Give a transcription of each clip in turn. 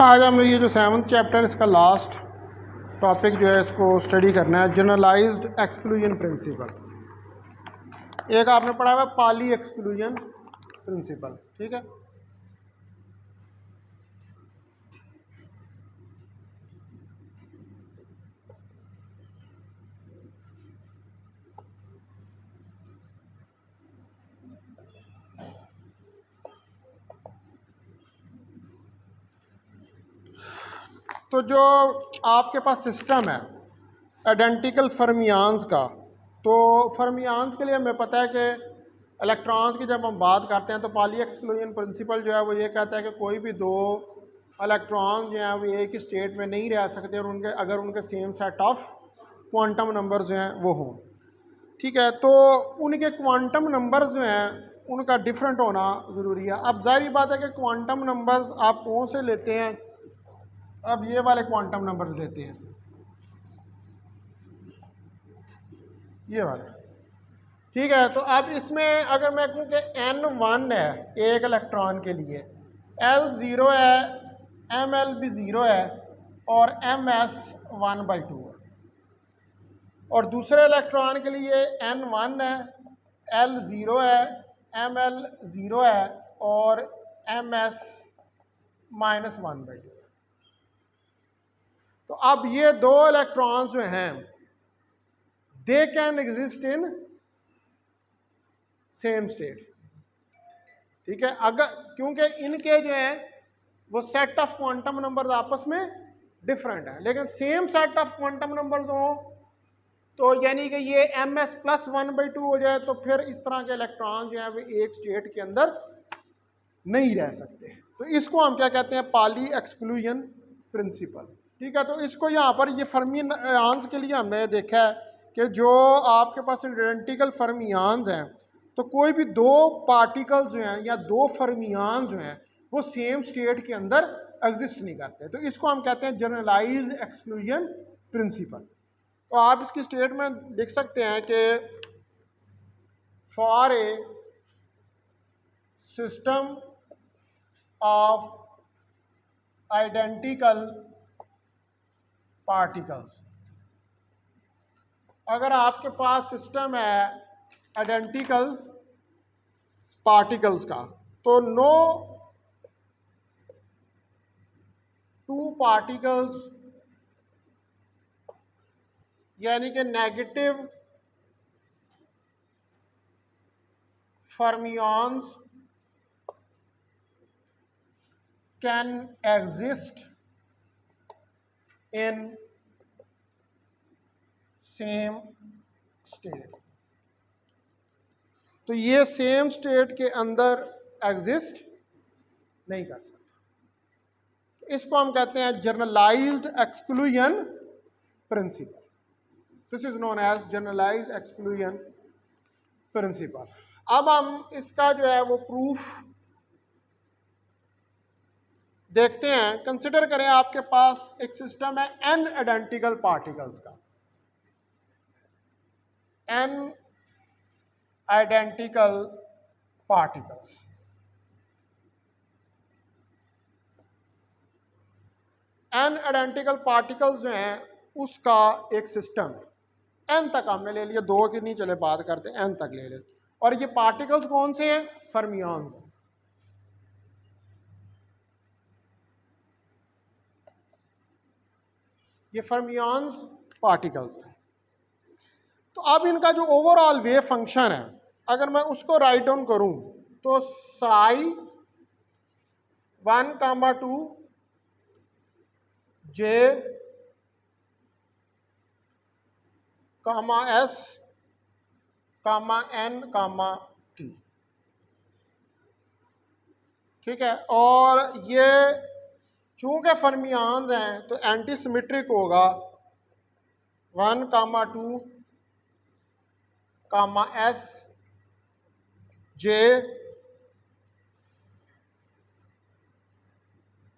आज हमने ये जो 7th चैप्टर इसका लास्ट टॉपिक जो है इसको स्टडी करना है, जनरलाइज्ड एक्सक्लूजन प्रिंसिपल। एक आपने पढ़ा हुआ पाली एक्सक्लूजन प्रिंसिपल, ठीक है। तो जो आपके पास सिस्टम है आइडेंटिकल फर्मियान्स का, तो फर्मियान्स के लिए हमें पता है कि इलेक्ट्रॉन्स की जब हम बात करते हैं तो पाली एक्सक्लूजन प्रिंसिपल जो है वो ये कहता है कि कोई भी दो इलेक्ट्रॉन जो हैं वो एक ही स्टेट में नहीं रह सकते और उनके अगर उनके same set of quantum numbers जो हैं वो हों, ठीक है। तो उनके क्वांटम नंबर्स जो हैं उनका डिफरेंट होना ज़रूरी है। अब जाहिर बात है कि क्वांटम नंबर्स आप कौन से लेते हैं, अब ये वाले क्वांटम नंबर लेते हैं, ये वाले, ठीक है। तो अब इसमें अगर मैं कहूँ कि n1 है एक इलेक्ट्रॉन के लिए, l 0 है, ml भी 0 है और ms 1/2 है, और दूसरे इलेक्ट्रॉन के लिए n1 है, l 0 है, ml 0 है और ms -1/2 है। तो अब ये दो इलेक्ट्रॉन्स जो हैं they can exist in same state, ठीक है। अगर क्योंकि इनके जो है वो सेट ऑफ क्वांटम नंबर्स आपस में डिफरेंट है, लेकिन same set of quantum numbers हो तो यानी कि ये ms +1/2 हो जाए तो फिर इस तरह के इलेक्ट्रॉन जो है वो एक स्टेट के अंदर नहीं रह सकते। तो इसको हम क्या कहते हैं, पाली एक्सक्लूजन प्रिंसिपल, ठीक है। तो इसको यहाँ पर ये फर्मियान्स के लिए हमने देखा है कि जो आपके पास आइडेंटिकल फर्मियान्स हैं तो कोई भी दो पार्टिकल्स जो हैं या दो फर्मियान्स जो हैं वो सेम स्टेट के अंदर एग्जिस्ट नहीं करते। तो इसको हम कहते हैं जनरलाइज्ड एक्सक्लूजन प्रिंसिपल। तो आप इसकी स्टेटमेंट लिख सकते हैं कि for a system of identical particles, अगर आपके पास सिस्टम है आइडेंटिकल पार्टिकल्स का, तो नो टू पार्टिकल्स यानी कि negative fermions can exist in same state. तो ये सेम स्टेट के अंदर एग्जिस्ट नहीं कर सकता। इसको हम कहते हैं generalised exclusion principle. This is known as generalised exclusion principle. अब हम इसका जो है वो प्रूफ देखते हैं। कंसिडर करें आपके पास एक सिस्टम है n आइडेंटिकल पार्टिकल्स का, n identical particles. n identical particles जो हैं उसका एक सिस्टम है, n तक हमने ले लिया, दो की नहीं चले बात करते, n तक ले लेते। और ये पार्टिकल्स कौन से हैं, फर्मियॉन्स। ये फर्मियॉन्स पार्टिकल्स हैं। तो अब इनका जो ओवरऑल वेव फंक्शन है अगर मैं उसको राइट डाउन करूं तो psi 1,2 j, s, n, t, ठीक है। और ये चूंकि फर्मियान्स हैं तो एंटी सिमेट्रिक होगा 1,2 s, j,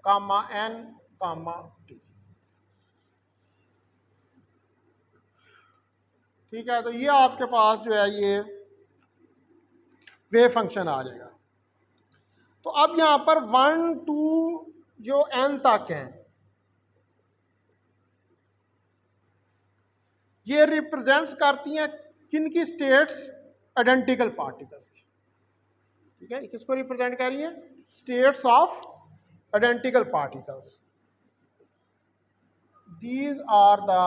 n, t, ठीक है। तो ये आपके पास जो है ये वेव फंक्शन आ जाएगा। तो अब यहाँ पर 1, 2 जो n तक हैं, ये रिप्रेजेंट्स करती हैं किन की स्टेट्स? आइडेंटिकल पार्टिकल्स की। ठीक है, किसको रिप्रेजेंट कर रही है? States of identical particles. These are the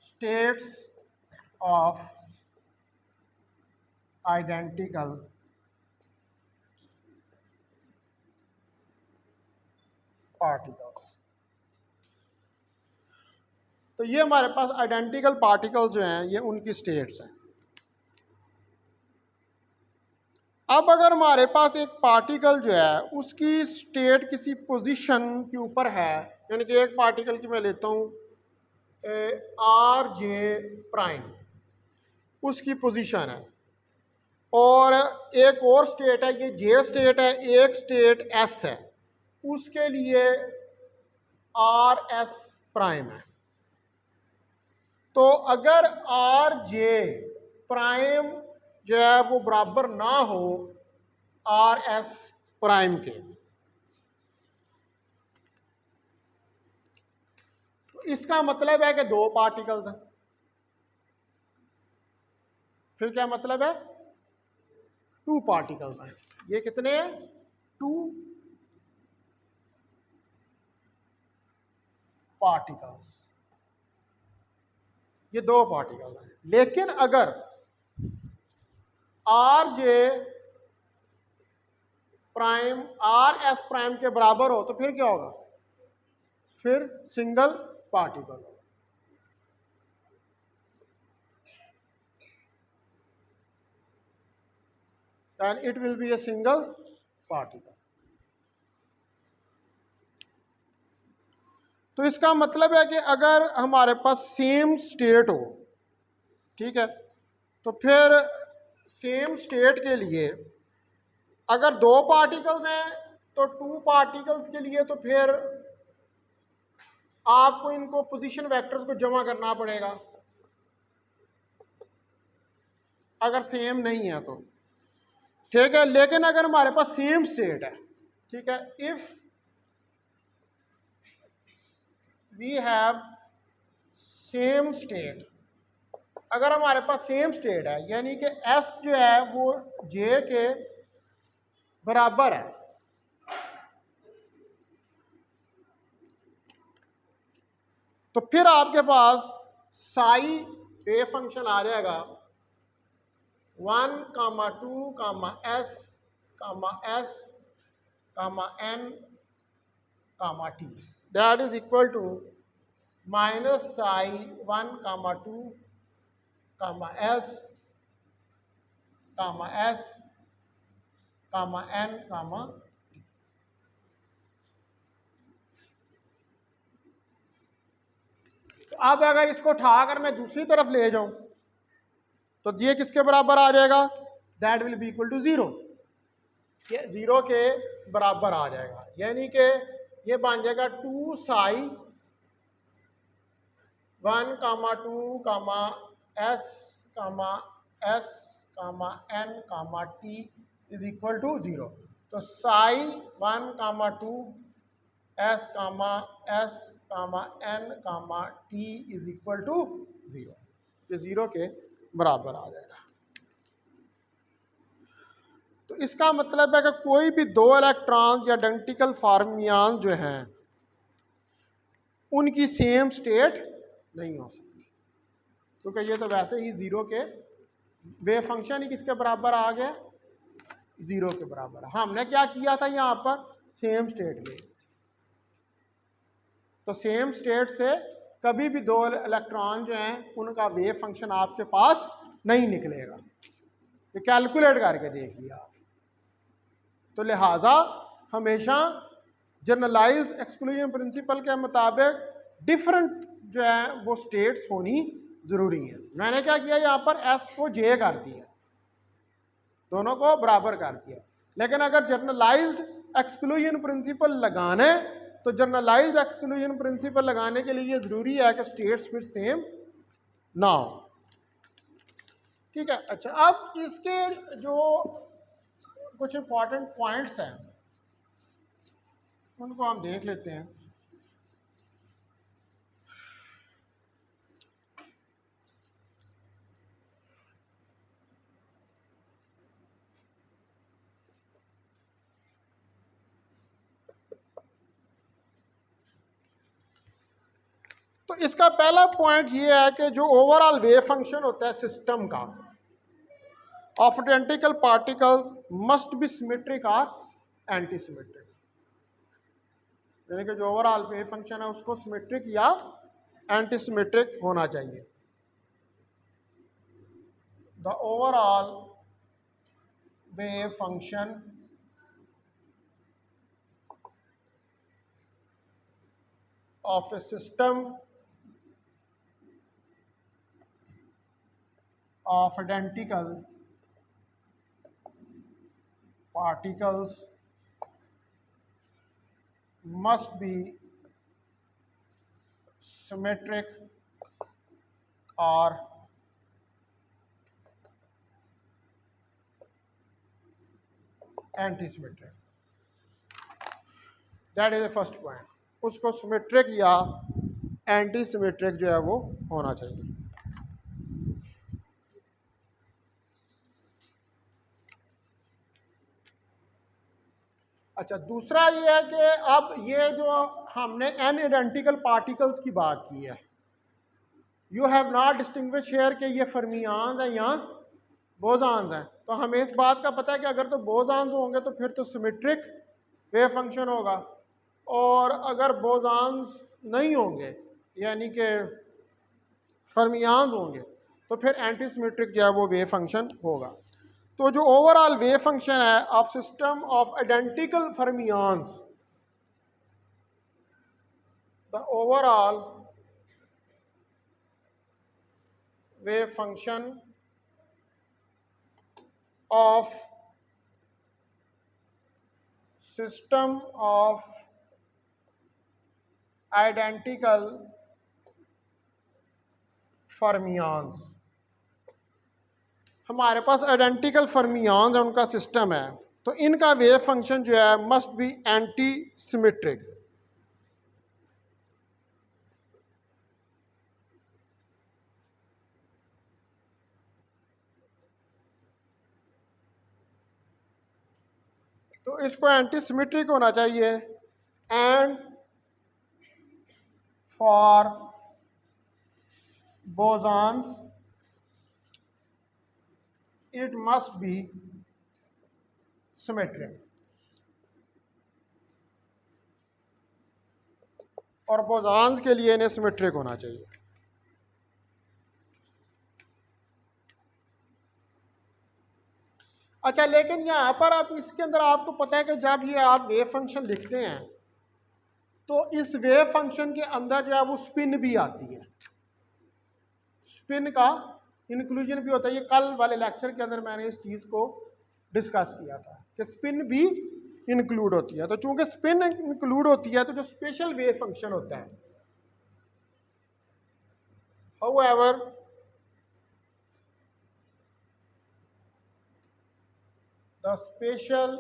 states of identical particles. तो ये हमारे पास आइडेंटिकल पार्टिकल्स जो हैं, ये उनकी स्टेट्स हैं। अब अगर हमारे पास एक पार्टिकल जो है उसकी स्टेट किसी पोजीशन के ऊपर है, यानी कि एक पार्टिकल की मैं लेता हूँ आर जे प्राइम, उसकी पोजीशन है, और एक और स्टेट है, ये जे स्टेट है, एक स्टेट एस है, उसके लिए आर एस प्राइम है। तो अगर आर जे प्राइम जो है वो बराबर ना हो आर एस प्राइम के, तो इसका मतलब है कि दो पार्टिकल्स हैं। फिर क्या मतलब है? टू पार्टिकल्स हैं। ये कितने हैं? टू पार्टिकल्स, ये दो पार्टिकल्स हैं। लेकिन अगर R J prime R S prime के बराबर हो तो फिर क्या होगा? फिर सिंगल पार्टिकल होगा। And it will be a single particle. तो इसका मतलब है कि अगर हमारे पास सेम स्टेट हो, ठीक है, तो फिर सेम स्टेट के लिए अगर दो पार्टिकल्स हैं तो टू पार्टिकल्स के लिए तो फिर आपको इनको पोजीशन वेक्टर्स को जमा करना पड़ेगा अगर सेम नहीं है तो, ठीक है। लेकिन अगर हमारे पास सेम स्टेट है, ठीक है, if we have same state, अगर हमारे पास सेम स्टेट है यानी कि एस जो है वो जे के बराबर है, तो फिर आपके पास साई वेव फंक्शन आ जाएगा 1, 2, S, S, N, T, that is equal to minus psi 1, 2, S, S, N, तो अब अगर इसको उठाकर मैं दूसरी तरफ ले जाऊं तो ये किसके बराबर आ जाएगा? That will be equal to 0, ये 0 के बराबर आ जाएगा, यानी कि ये बन जाएगा 2 psi 1, 2, S, S, N, T is equal to 0। तो psi 1, 2, S, S, N, T is equal to 0, ये 0 के बराबर आ जाएगा। तो इसका मतलब है कि कोई भी दो इलेक्ट्रॉन या आइडेंटिकल फॉर्मियान जो हैं उनकी सेम स्टेट नहीं हो सकती, क्योंकि ये तो वैसे ही 0 के वेव फंक्शन ही किसके बराबर आ गया? 0 के बराबर। हमने क्या किया था यहाँ पर? सेम स्टेट ली। तो सेम स्टेट से कभी भी दो इलेक्ट्रॉन जो हैं उनका वेव फंक्शन आपके पास नहीं निकलेगा, ये कैलकुलेट करके देख लिया। तो लिहाजा हमेशा जनरलाइज्ड एक्सक्लूजन प्रिंसिपल के मुताबिक डिफरेंट जो है वो स्टेट्स होनी ज़रूरी है। मैंने क्या किया यहाँ पर एस को जे कर दिया, दोनों को बराबर कर दिया। लेकिन अगर जनरलाइज्ड एक्सक्लूजन प्रिंसिपल लगाने तो जनरलाइज्ड एक्सक्लूजन प्रिंसिपल लगाने के लिए ये ज़रूरी है कि स्टेट्स फिर सेम ना हो, ठीक है। अच्छा, अब इसके जो कुछ इंपॉर्टेंट पॉइंट्स हैं उनको हम देख लेते हैं। तो इसका पहला पॉइंट ये है कि जो ओवरऑल वेव फंक्शन होता है सिस्टम का of identical particles must be symmetric और एंटी सिमेट्रिक, यानी कि जो ओवरऑल वेव फंक्शन है उसको सिमेट्रिक या एंटी सिमेट्रिक होना चाहिए। The overall wave function of A system of identical particles must be symmetric or anti-symmetric. That is the first point. उसको सिमेट्रिक या एंटी सिमेट्रिक जो है वो होना चाहिए। अच्छा, दूसरा ये है कि अब ये जो हमने एन आइडेंटिकल पार्टिकल्स की बात की है, you have not distinguish here कि ये फर्मियान्स हैं या बोजान्स हैं। तो हमें इस बात का पता है कि अगर तो बोजान्स होंगे तो फिर तो सिमेट्रिक वेव फंक्शन होगा, और अगर बोजान्स नहीं होंगे यानी कि फर्मियान्स होंगे तो फिर एंटी सिमेट्रिक जो है वो वेव फंक्शन होगा। तो जो ओवरऑल वेव फंक्शन है of system of identical fermions, the overall wave function of system of identical fermions, हमारे पास आइडेंटिकल फर्मियान्स है, उनका सिस्टम है, तो इनका वेव फंक्शन जो है मस्ट बी एंटी सिमेट्रिक। तो इसको एंटी सिमेट्रिक होना चाहिए, and for bosons it must be symmetric, और बोसॉन्स के लिए इन्हें सिमेट्रिक होना चाहिए। अच्छा, लेकिन यहाँ पर आप इसके अंदर आपको पता है कि जब ये आप वेव फंक्शन लिखते हैं तो इस वेव फंक्शन के अंदर जो है वो स्पिन भी आती है, स्पिन का इंक्लूजन भी होता है। ये कल वाले लेक्चर के अंदर मैंने इस चीज़ को डिस्कस किया था कि स्पिन भी इंक्लूड होती है। तो चूंकि स्पिन इंक्लूड होती है तो जो स्पेशल वेव फंक्शन होता है, however the special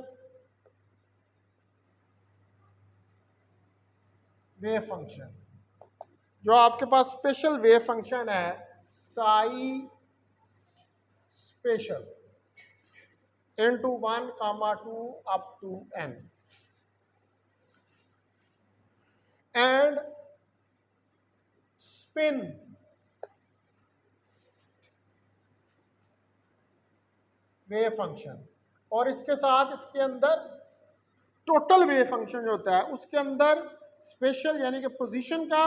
wave function, जो आपके पास स्पेशल वेव फंक्शन है Sai special into 1, 2 up to n, and spin wave function, और इसके साथ इसके अंदर टोटल वेव फंक्शन जो होता है उसके अंदर स्पेशल यानी कि पोजीशन का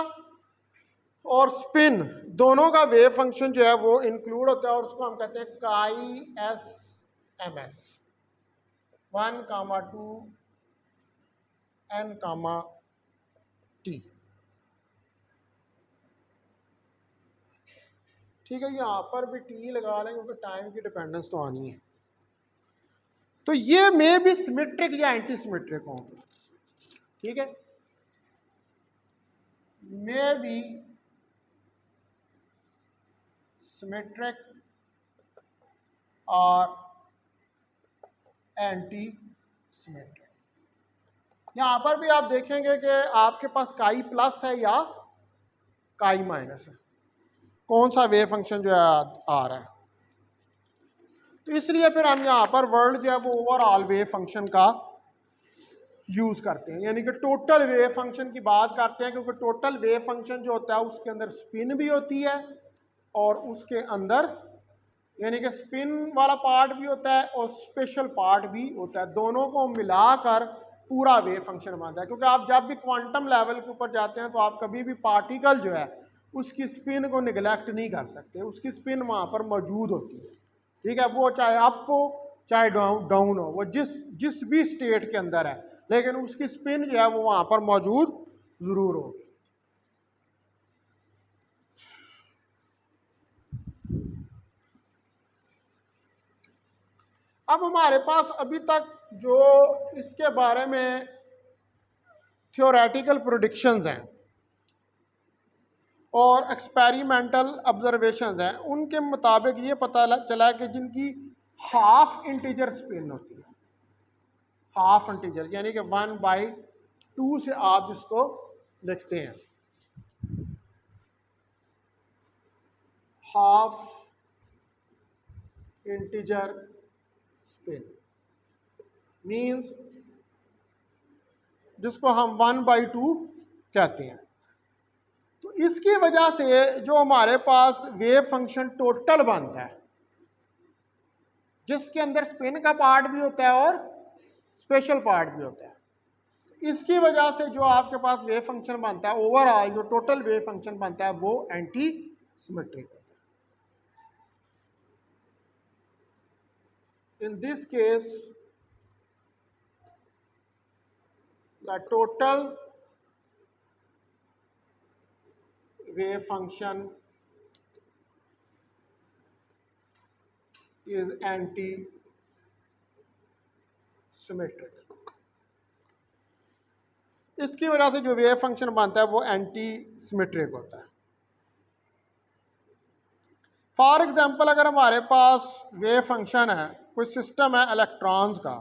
और स्पिन दोनों का वेव फंक्शन जो है वो इंक्लूड होता है, और उसको हम कहते हैं काई S M S 1, 2 n, t। ठीक है, यहाँ पर भी टी लगा लें क्योंकि टाइम की डिपेंडेंस तो आनी है। तो ये में भी सिमेट्रिक या एंटी सिमेट्रिक हों, ठीक है, में भी सिमेट्रिक और एंटी सिमेट्रिक। यहाँ पर भी आप देखेंगे कि आपके पास काई प्लस है या काई माइनस है, कौन सा वेव फंक्शन जो है आ रहा है। तो इसलिए फिर हम यहाँ पर वर्ड जो है वो ओवरऑल वेव फंक्शन का यूज करते हैं, यानी कि टोटल वेव फंक्शन की बात करते हैं, क्योंकि टोटल वेव फंक्शन जो होता है उसके अंदर स्पिन भी होती है और उसके अंदर यानी कि स्पिन वाला पार्ट भी होता है और स्पेशल पार्ट भी होता है, दोनों को मिलाकर पूरा वेव फंक्शन बनता है। क्योंकि आप जब भी क्वांटम लेवल के ऊपर जाते हैं तो आप कभी भी पार्टिकल जो है उसकी स्पिन को निगलेक्ट नहीं कर सकते, उसकी स्पिन वहाँ पर मौजूद होती है, ठीक है, वो चाहे अप हो चाहे डाउन हो, वो जिस भी स्टेट के अंदर है, लेकिन उसकी स्पिन जो है वो वहाँ पर मौजूद ज़रूर होगी। अब हमारे पास अभी तक जो इसके बारे में थियोरेटिकल प्रेडिक्शंस हैं और एक्सपेरिमेंटल ऑब्जर्वेशंस हैं, उनके मुताबिक ये पता चला कि जिनकी हाफ इंटीजर स्पिन होती है, हाफ इंटीजर यानी कि 1/2 से आप इसको लिखते हैं, हाफ इंटीजर स्पिन मींस जिसको हम 1/2 कहते हैं। तो इसकी वजह से जो हमारे पास वेव फंक्शन टोटल बनता है, जिसके अंदर स्पिन का पार्ट भी होता है और स्पेशल पार्ट भी होता है, इसकी वजह से जो आपके पास वेव फंक्शन बनता है, ओवरऑल जो टोटल वेव फंक्शन बनता है वो एंटी सिमेट्रिक होता है। In this case the total wave function is anti-symmetric। इसकी वजह से जो वेव फंक्शन बनता है वो एंटी सिमेट्रिक होता है। फॉर एग्जांपल अगर हमारे पास वेव फंक्शन है, कोई सिस्टम है इलेक्ट्रॉन्स का,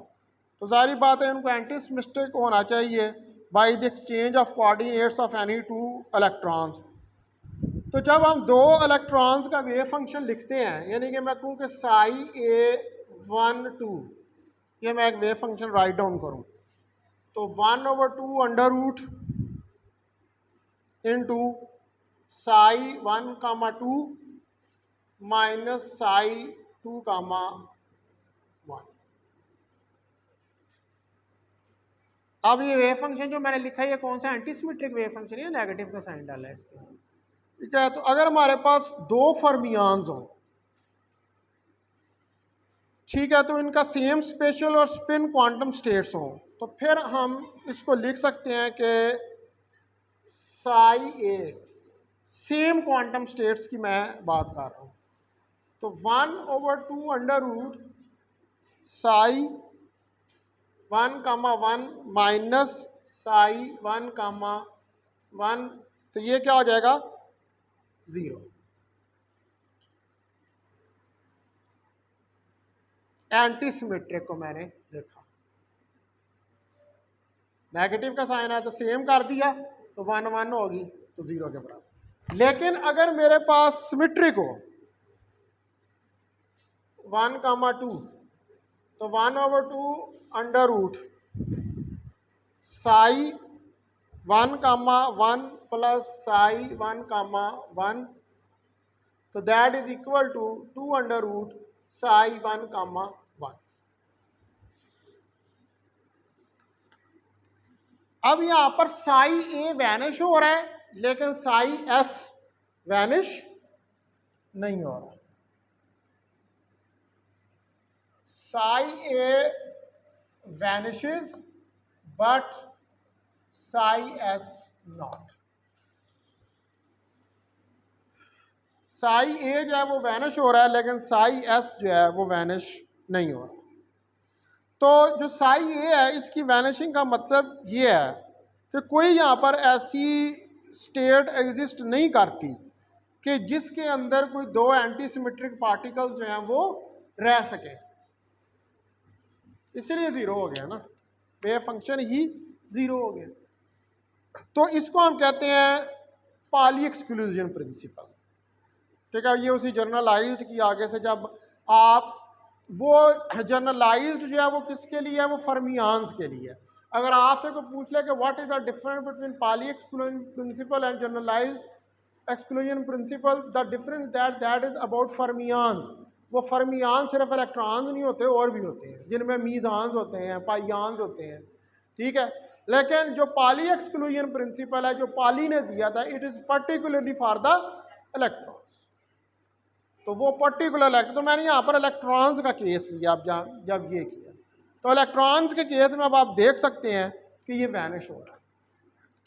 तो सारी बात है उनको एंटी सिमेट्रिक होना चाहिए by the exchange of coordinates of any two electrons. तो जब हम दो इलेक्ट्रॉन्स का वेव फंक्शन लिखते हैं, यानी कि मैं कहूँ कि psi(a)(1)(2), ये मैं एक वेव फंक्शन राइट डाउन करूँ, तो 1/2 under root into psi(1,2) minus psi(2,1)। अब ये वेव फंक्शन जो मैंने लिखा है ये कौन सा एंटी सिमेट्रिक वेव फंक्शन है, नेगेटिव का साइन डाला है इसके, ठीक है। तो अगर हमारे पास दो फर्मियान्स हों, ठीक है, तो इनका सेम स्पेशल और स्पिन क्वांटम स्टेट्स हों, तो फिर हम इसको लिख सकते हैं कि psi(a) सेम क्वांटम स्टेट्स की मैं बात कर रहा हूँ, तो 1/2 under root psi(1,1) minus psi(1,1), तो ये क्या हो जाएगा 0। एंटी सिमेट्रिक को मैंने देखा, नेगेटिव का साइन है तो सेम कर दिया, तो 1/1 होगी तो 0 के बराबर। लेकिन अगर मेरे पास सिमेट्रिक हो 1,2, तो 1/2 under root psi(1,1) plus psi(1,1), तो that is equal to 2 under root psi(1,1). अब यहां पर psi(a) वैनिश हो रहा है, लेकिन psi(s) वैनिश नहीं हो रहा। psi(a) vanishes but psi(s) not। psi(a) जो है वो वैनिश हो रहा है, लेकिन psi(s) जो है वो वैनिश नहीं हो रहा। तो जो psi(a) है इसकी वैनिशिंग का मतलब ये है कि कोई यहाँ पर ऐसी स्टेट एग्जिस्ट नहीं करती कि जिसके अंदर कोई दो एंटी सिमेट्रिक पार्टिकल्स जो हैं वो रह सके, इसलिए 0 हो गया ना, वेव फंक्शन ही ज़ीरो हो गया। तो इसको हम कहते हैं पाली एक्सक्लूजन प्रिंसिपल। ठीक है, ये उसी जनरलाइज्ड की आगे से जब आप वो जनरलाइज्ड जो है वो किसके लिए है, वो फर्मियान्स के लिए। अगर आपसे कोई पूछ ले कि what is the difference between Pauli exclusion principle and generalised exclusion principle, the difference that is about fermions. वो फर्मियान सिर्फ इलेक्ट्रॉन्स नहीं होते, और भी होते हैं जिनमें मीज़ान्स होते हैं, पाइयान्स होते हैं। ठीक है, लेकिन जो पाली एक्सक्लूजन प्रिंसिपल है जो पाली ने दिया था, it is particularly for the electrons. तो वो पर्टिकुलर तो मैंने यहाँ पर इलेक्ट्रॉन्स का केस लिया। अब जब ये किया तो इलेक्ट्रॉन्स के केस में अब आप देख सकते हैं कि ये वैनिश हो रहा है।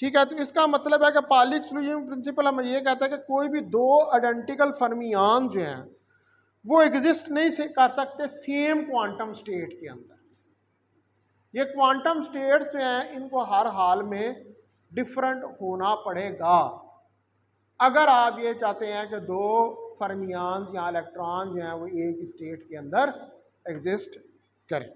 ठीक है, तो इसका मतलब है कि पाली एक्सक्लूजन प्रिंसिपल हमें ये कहता है कि कोई भी दो आइडेंटिकल फर्मियान जो हैं वो एग्जिस्ट नहीं कर सकते सेम क्वांटम स्टेट के अंदर। ये क्वांटम स्टेट्स जो हैं इनको हर हाल में डिफरेंट होना पड़ेगा अगर आप ये चाहते हैं कि दो फर्मियान या इलेक्ट्रॉन जो हैं वो एक स्टेट के अंदर एग्जिस्ट करें।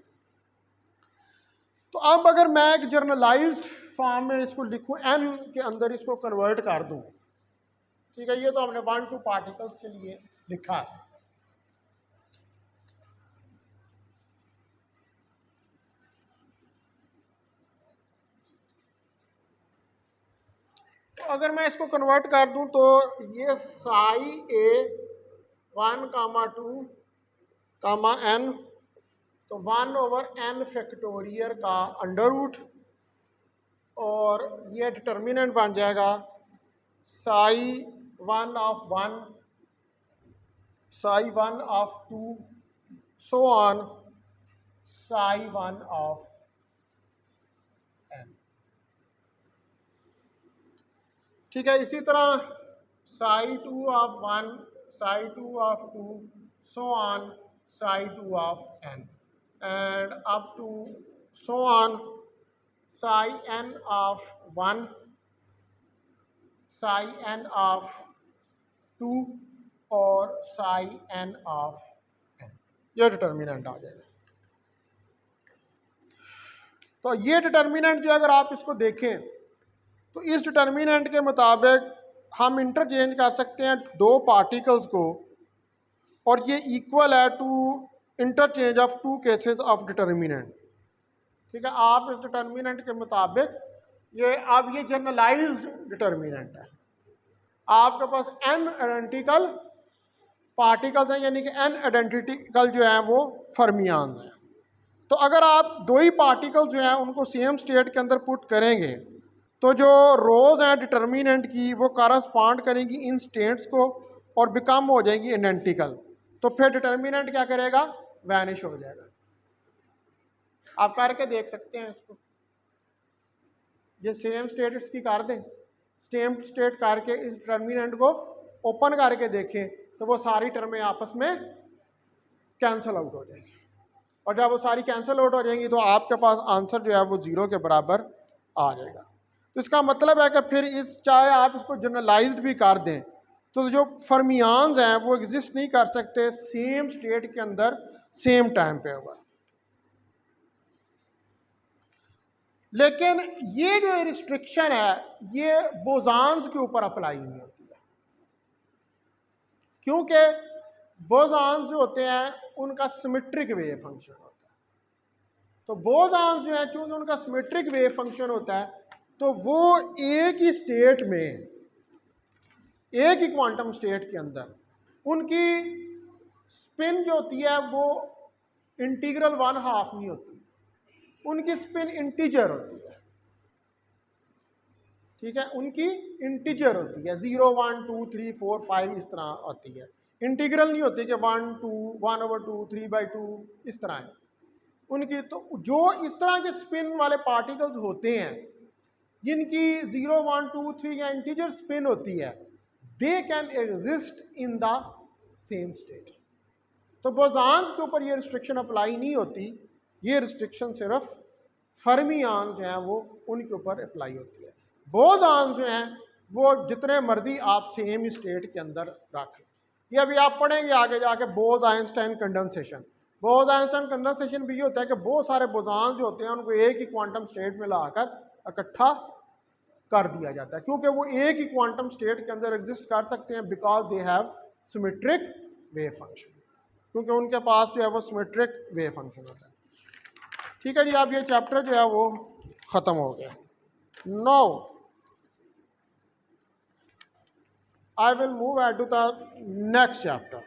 तो अब अगर मैं एक जर्नलाइज्ड फॉर्म में इसको लिखूं, एन के अंदर इसको कन्वर्ट कर दूं, ठीक है, ये तो हमने 1 2 पार्टिकल्स के लिए लिखा है। तो अगर मैं इसको कन्वर्ट कर दूं तो ये साई ए 1, 2, n, तो 1/n फैक्टोरियल का अंडर रूट, और ये डिटर्मिनेंट बन जाएगा psi 1 of 1, psi 1 of 2, so on psi 1 of n। ठीक है, इसी तरह psi 2 of 1, psi 2 of 2, so on psi 2 of n, and up to so on psi n of 1, psi n of 2 और psi n of n। ये determinant आ जाएगा। तो ये डिटर्मिनेंट जो अगर आप इसको देखें तो इस डिटर्मिनेंट के मुताबिक हम इंटरचेंज कर सकते हैं दो पार्टिकल्स को, और ये इक्वल है to interchange of 2 cases of determinant. ठीक है, आप इस डिटर्मिनेंट के मुताबिक ये जनरलाइज्ड डिटर्मिनेंट है। आपके पास n आइडेंटिकल पार्टिकल्स हैं, यानी कि n आइडेंटिकल जो हैं वो फर्मियान्स हैं। तो अगर आप दो ही पार्टिकल जो हैं उनको सेम स्टेट के अंदर पुट करेंगे तो जो रोज हैं डिटर्मिनेंट की वो करस्पॉन्ड करेंगी इन स्टेट्स को और बिकम हो जाएंगी आइडेंटिकल। तो फिर डिटर्मिनेंट क्या करेगा, वैनिश हो जाएगा। आप करके देख सकते हैं इसको, ये सेम स्टेट इसकी कर दें, सेम स्टेट करके इस डिटर्मिनेंट को ओपन करके देखें तो वो सारी टर्में आपस में कैंसिल आउट हो जाएंगी, और जब वो सारी कैंसिल आउट हो जाएंगी तो आपके पास आंसर जो है वो 0 के बराबर आ जाएगा। तो इसका मतलब है कि फिर चाहे आप इसको जनरलाइज्ड भी कर दें तो जो फर्मियान्स हैं वो एग्जिस्ट नहीं कर सकते सेम स्टेट के अंदर सेम टाइम पे होगा। लेकिन ये जो रिस्ट्रिक्शन है ये बोजान्स के ऊपर अप्लाई नहीं होती है, क्योंकि बोजान्स जो होते हैं उनका सिमेट्रिक वेव फंक्शन होता है। तो बोजान्स जो है चूंकि उनका सिमेट्रिक वेव फंक्शन होता है तो वो एक ही स्टेट में, एक ही क्वांटम स्टेट के अंदर उनकी स्पिन जो होती है वो इंटीग्रल 1/2 नहीं होती, उनकी स्पिन इंटीजर होती है। ठीक है, उनकी इंटीजर होती है, 0 1 2 3 4 5 इस तरह होती है, इंटीग्रल नहीं होती कि 1 2 1/2 3/2 इस तरह है उनकी। तो जो इस तरह के स्पिन वाले पार्टिकल्स होते हैं जिनकी 0 1 2 3 या इंटीजर स्पिन होती है, they can exist in the same state. तो बोजान्स के ऊपर ये रिस्ट्रिक्शन अप्लाई नहीं होती, ये रिस्ट्रिक्शन सिर्फ फर्मियान जो हैं वो उनके ऊपर अप्लाई होती है। बोजान जो हैं वो जितने मर्जी आप सेम स्टेट के अंदर रख लें। ये अभी आप पढ़ेंगे आगे जाके बोज आइंस्टाइन कंडेंसेशन। बोज आइंस्टाइन कंडेंसेशन भी ये होता है कि बहुत सारे बोजान जो होते हैं उनको एक ही क्वांटम स्टेट में लाकर इकट्ठा कर दिया जाता है, क्योंकि वो एक ही क्वांटम स्टेट के अंदर एग्जिस्ट कर सकते हैं, because they have symmetric wave function, क्योंकि उनके पास जो है वो सिमेट्रिक वेव फंक्शन होता है। ठीक है जी, अब ये चैप्टर जो है वो ख़त्म हो गया। Now I will move at to the next chapter,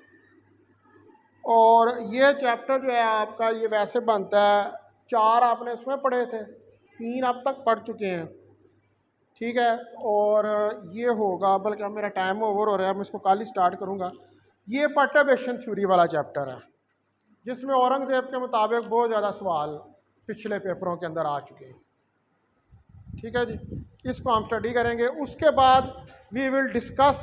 और ये चैप्टर जो है आपका ये वैसे बनता है, 4 आपने इसमें पढ़े थे, 3 अब तक पढ़ चुके हैं। ठीक है, और ये होगा, बल्कि अब मेरा टाइम ओवर हो रहा है, मैं इसको कल ही स्टार्ट करूँगा। ये पर्टर्बेशन थ्योरी वाला चैप्टर है, जिसमें औरंगज़ेब के मुताबिक बहुत ज़्यादा सवाल पिछले पेपरों के अंदर आ चुके हैं। ठीक है जी, इसको हम स्टडी करेंगे। उसके बाद वी विल डिस्कस